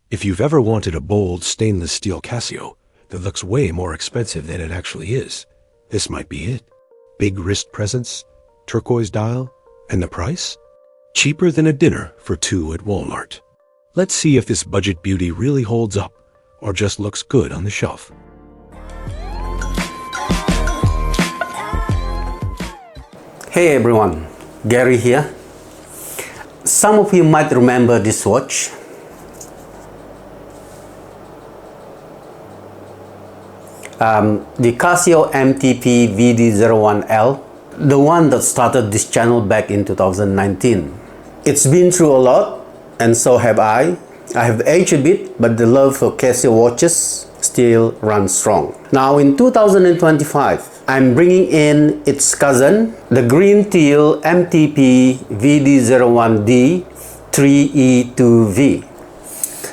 If you've ever wanted a bold stainless steel Casio that looks way more expensive than it actually is, this might be it. Big wrist presence, turquoise dial, and the price? Cheaper than a dinner for two at Walmart. Let's see if this budget beauty really holds up or just looks good on the shelf. Hey everyone, Gary here. Some of you might remember this watch. The Casio MTP-VD01L, the one that started this channel back in 2019. It's been through a lot, and so have I. I have aged a bit, but the love for Casio watches still runs strong. Now in 2025, I'm bringing in its cousin, the green teal MTP-VD01D-3E2V.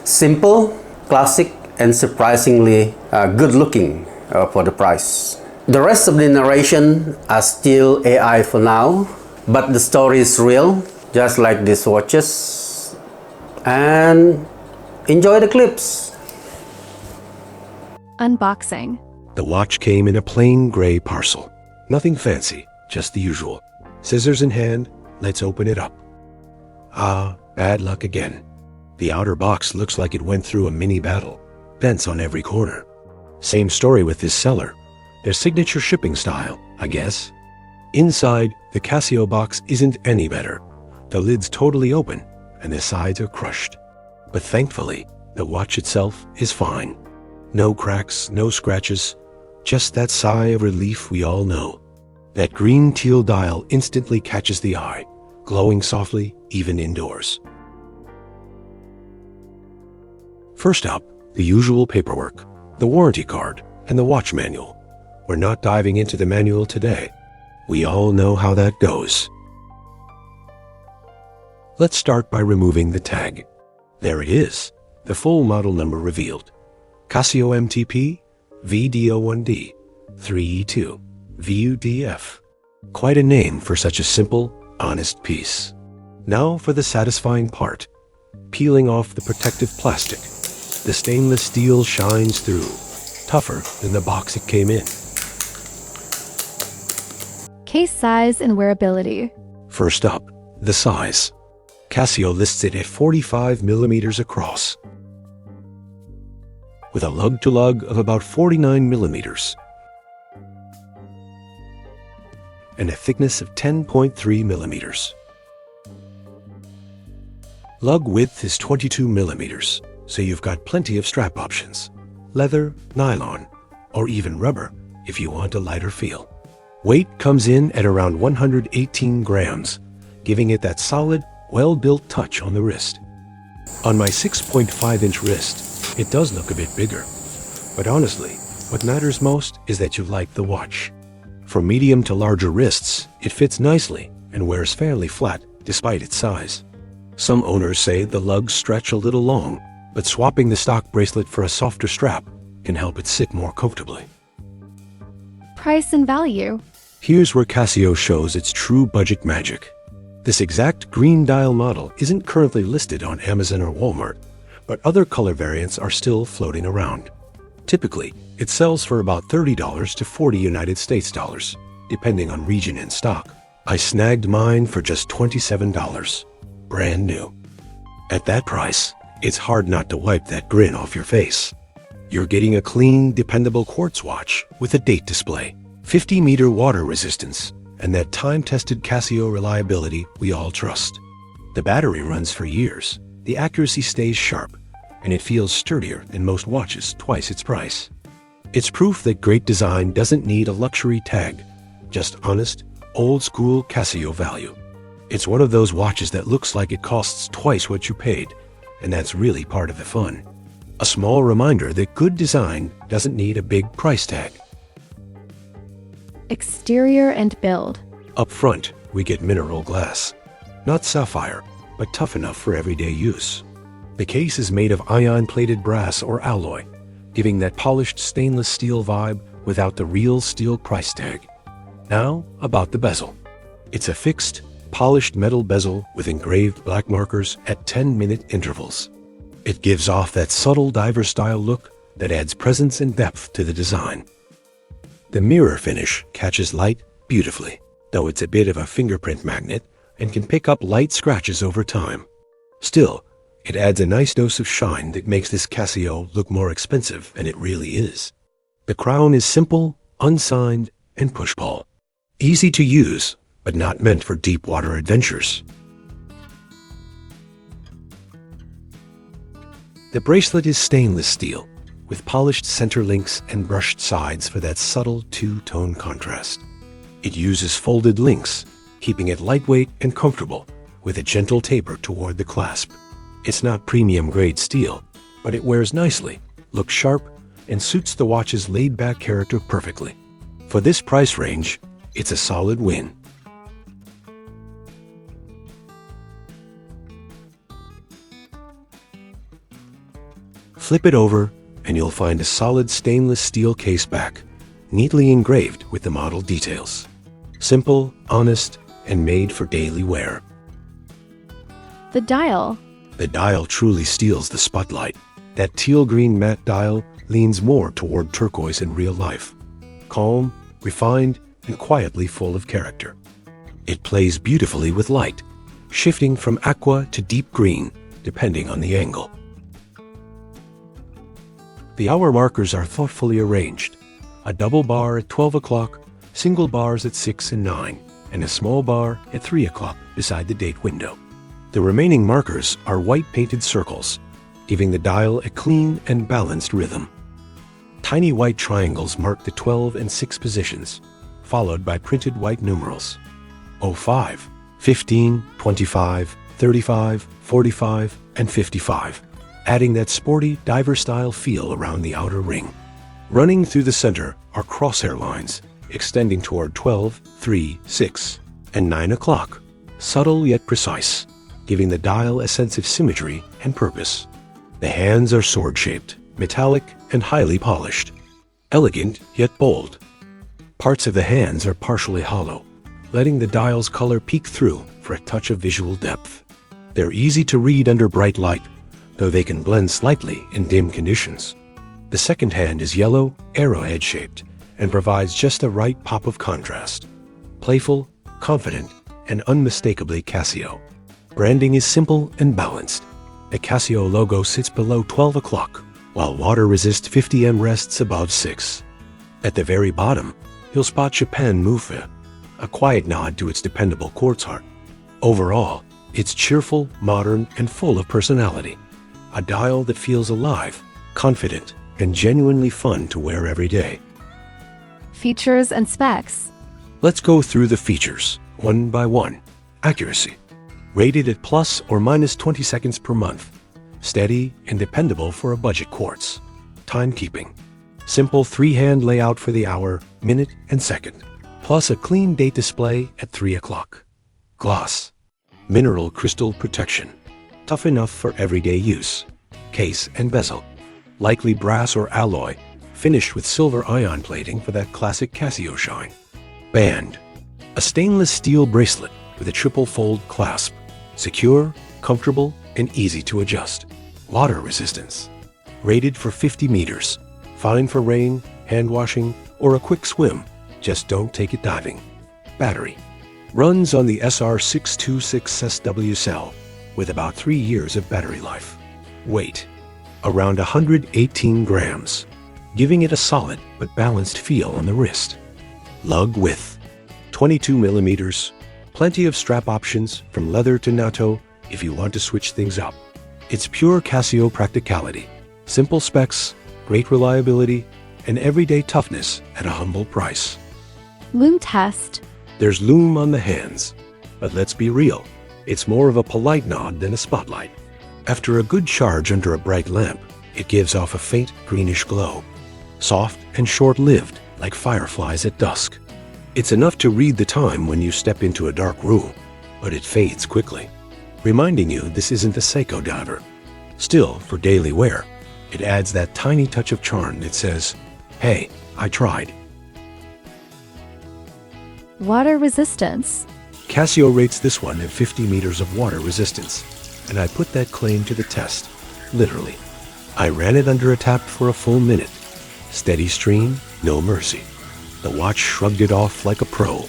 Simple, classic, and surprisingly good looking for the price. The rest of the narration are still AI for now, but the story is real, just like these watches. And enjoy the clips. Unboxing. The watch came in a plain gray parcel. Nothing fancy, just the usual. Scissors in hand, let's open it up. Ah, bad luck again. The outer box looks like it went through a mini battle. Dents on every corner. Same story with this seller. Their signature shipping style, I guess. Inside, the Casio box isn't any better. The lid's totally open, and the sides are crushed. But thankfully, the watch itself is fine. No cracks, no scratches, just that sigh of relief we all know. That green teal dial instantly catches the eye, glowing softly even indoors. First up, the usual paperwork, the warranty card, and the watch manual. We're not diving into the manual today. We all know how that goes. Let's start by removing the tag. There it is, the full model number revealed. Casio MTP-VD01D-3E2V. Quite a name for such a simple, honest piece. Now for the satisfying part, peeling off the protective plastic. The stainless steel shines through, tougher than the box it came in. Case size and wearability. First up, the size. Casio lists it at 45 millimeters across, with a lug-to-lug of about 49 millimeters, and a thickness of 10.3 millimeters. Lug width is 22 millimeters. So you've got plenty of strap options. Leather, nylon, or even rubber if you want a lighter feel. Weight comes in at around 118 grams, giving it that solid, well-built touch on the wrist. On my 6.5-inch wrist, it does look a bit bigger. But honestly, what matters most is that you like the watch. For medium to larger wrists, it fits nicely and wears fairly flat despite its size. Some owners say the lugs stretch a little long, but swapping the stock bracelet for a softer strap can help it sit more comfortably. Price and value. Here's where Casio shows its true budget magic. This exact green dial model isn't currently listed on Amazon or Walmart, but other color variants are still floating around. Typically, it sells for about $30 to $40 United States dollars, depending on region and stock. I snagged mine for just $27, brand new. At that price, it's hard not to wipe that grin off your face. You're getting a clean, dependable quartz watch with a date display, 50-meter water resistance, and that time-tested Casio reliability we all trust. The battery runs for years, the accuracy stays sharp, and it feels sturdier than most watches twice its price. It's proof that great design doesn't need a luxury tag, just honest, old-school Casio value. It's one of those watches that looks like it costs twice what you paid, and that's really part of the fun. A small reminder that good design doesn't need a big price tag. Exterior and build. Up front, we get mineral glass. Not sapphire, but tough enough for everyday use. The case is made of ion-plated brass or alloy, giving that polished stainless steel vibe without the real steel price tag. Now, about the bezel. It's a fixed, polished metal bezel with engraved black markers at 10-minute intervals. It gives off that subtle diver-style look that adds presence and depth to the design. The mirror finish catches light beautifully, though it's a bit of a fingerprint magnet and can pick up light scratches over time. Still, it adds a nice dose of shine that makes this Casio look more expensive than it really is. The crown is simple, unsigned, and push-pull. Easy to use, but not meant for deep water adventures. The bracelet is stainless steel, with polished center links and brushed sides for that subtle two-tone contrast. It uses folded links, keeping it lightweight and comfortable, with a gentle taper toward the clasp. It's not premium-grade steel, but it wears nicely, looks sharp, and suits the watch's laid-back character perfectly. For this price range, it's a solid win. Flip it over, and you'll find a solid stainless steel case back, neatly engraved with the model details. Simple, honest, and made for daily wear. The dial. The dial truly steals the spotlight. That teal-green matte dial leans more toward turquoise in real life. Calm, refined, and quietly full of character. It plays beautifully with light, shifting from aqua to deep green, depending on the angle. The hour markers are thoughtfully arranged. A double bar at 12 o'clock, single bars at 6 and 9, and a small bar at 3 o'clock beside the date window. The remaining markers are white painted circles, giving the dial a clean and balanced rhythm. Tiny white triangles mark the 12 and 6 positions, followed by printed white numerals. 05, 15, 25, 35, 45, and 55, adding that sporty diver-style feel around the outer ring. Running through the center are crosshair lines, extending toward 12, 3, 6, and 9 o'clock, subtle yet precise, giving the dial a sense of symmetry and purpose. The hands are sword-shaped, metallic, and highly polished. Elegant yet bold. Parts of the hands are partially hollow, letting the dial's color peek through for a touch of visual depth. They're easy to read under bright light, though they can blend slightly in dim conditions. The second hand is yellow, arrowhead-shaped, and provides just the right pop of contrast. Playful, confident, and unmistakably Casio. Branding is simple and balanced. The Casio logo sits below 12 o'clock, while water-resist 50M rests above 6. At the very bottom, you'll spot Japan Mufe, a quiet nod to its dependable quartz heart. Overall, it's cheerful, modern, and full of personality. A dial that feels alive, confident, and genuinely fun to wear every day. Features and specs. Let's go through the features, one by one. Accuracy. Rated at plus or minus 20 seconds per month. Steady and dependable for a budget quartz. Timekeeping. Simple 3-hand layout for the hour, minute, and second, plus a clean date display at 3 o'clock. Gloss. Mineral crystal protection. Tough enough for everyday use. Case and bezel. Likely brass or alloy, finished with silver ion plating for that classic Casio shine. Band. A stainless steel bracelet with a triple fold clasp. Secure, comfortable, and easy to adjust. Water resistance. Rated for 50 meters. Fine for rain, hand washing, or a quick swim. Just don't take it diving. Battery. Runs on the SR626SW cell with about 3 years of battery life. Weight. Around 118 grams, giving it a solid but balanced feel on the wrist. Lug width. 22 millimeters. Plenty of strap options from leather to natto if you want to switch things up. It's pure Casio practicality. Simple specs, great reliability, and everyday toughness at a humble price. Lume test. There's Lume on the hands, but let's be real, it's more of a polite nod than a spotlight. After a good charge under a bright lamp, it gives off a faint greenish glow. Soft and short-lived, like fireflies at dusk. It's enough to read the time when you step into a dark room, but it fades quickly, reminding you this isn't a Seiko diver. Still, for daily wear, it adds that tiny touch of charm that says, "Hey, I tried." Water resistance. Casio rates this one at 50 meters of water resistance, and I put that claim to the test. literally. I ran it under a tap for a full minute. Steady stream, no mercy. The watch shrugged it off like a pro.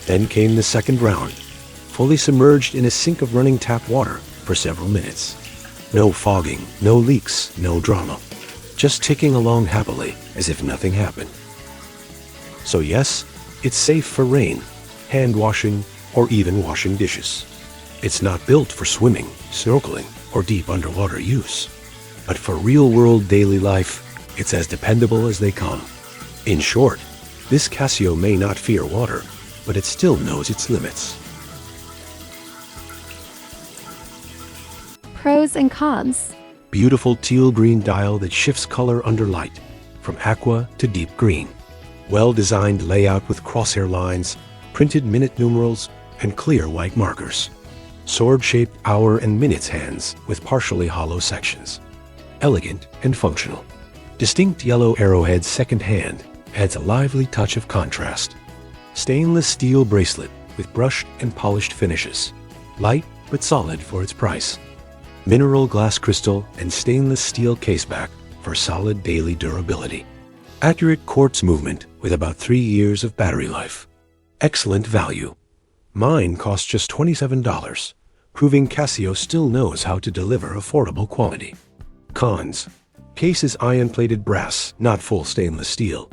Then came the second round, fully submerged in a sink of running tap water for several minutes. No fogging, no leaks, no drama. Just ticking along happily as if nothing happened. So yes, it's safe for rain, hand washing, or even washing dishes. It's not built for swimming, snorkeling, or deep underwater use. But for real-world daily life, it's as dependable as they come. In short, this Casio may not fear water, but it still knows its limits. Pros and cons. Beautiful teal-green dial that shifts color under light, from aqua to deep green. Well-designed layout with crosshair lines, printed minute numerals, and clear white markers. Sword-shaped hour and minutes hands with partially hollow sections. Elegant and functional. Distinct yellow arrowhead second hand adds a lively touch of contrast. Stainless steel bracelet with brushed and polished finishes. Light but solid for its price. Mineral glass crystal and stainless steel caseback for solid daily durability. Accurate quartz movement with about 3 years of battery life. Excellent value. Mine cost just $27, proving Casio still knows how to deliver affordable quality. Cons. Case is iron-plated brass, not full stainless steel.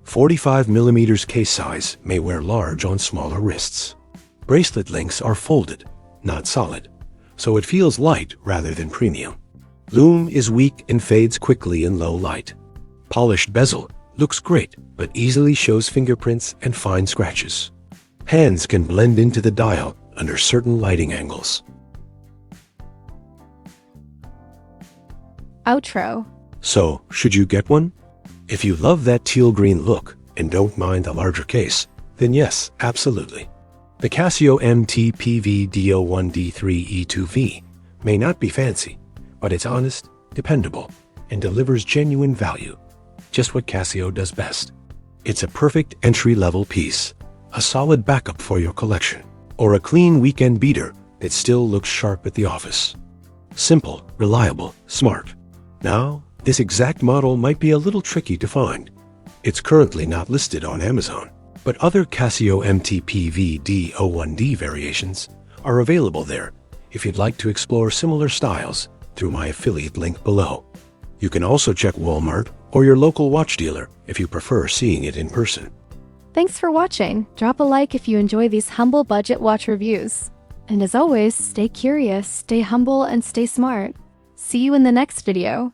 45mm case size may wear large on smaller wrists. Bracelet links are folded, not solid, so it feels light rather than premium. Lume is weak and fades quickly in low light. Polished bezel looks great, but easily shows fingerprints and fine scratches. Hands can blend into the dial under certain lighting angles. Outro. So, should you get one? If you love that teal-green look and don't mind the larger case, then yes, absolutely. The Casio MTP-VD01D-3E2V may not be fancy, but it's honest, dependable, and delivers genuine value. Just what Casio does best. It's a perfect entry-level piece, a solid backup for your collection, or a clean weekend beater that still looks sharp at the office. Simple, reliable, smart. Now, this exact model might be a little tricky to find. It's currently not listed on Amazon, but other Casio MTP-VD01D variations are available there if you'd like to explore similar styles through my affiliate link below. You can also check Walmart or your local watch dealer if you prefer seeing it in person. Thanks for watching. Drop a like if you enjoy these humble budget watch reviews. And as always, stay curious, stay humble, and stay smart. See you in the next video.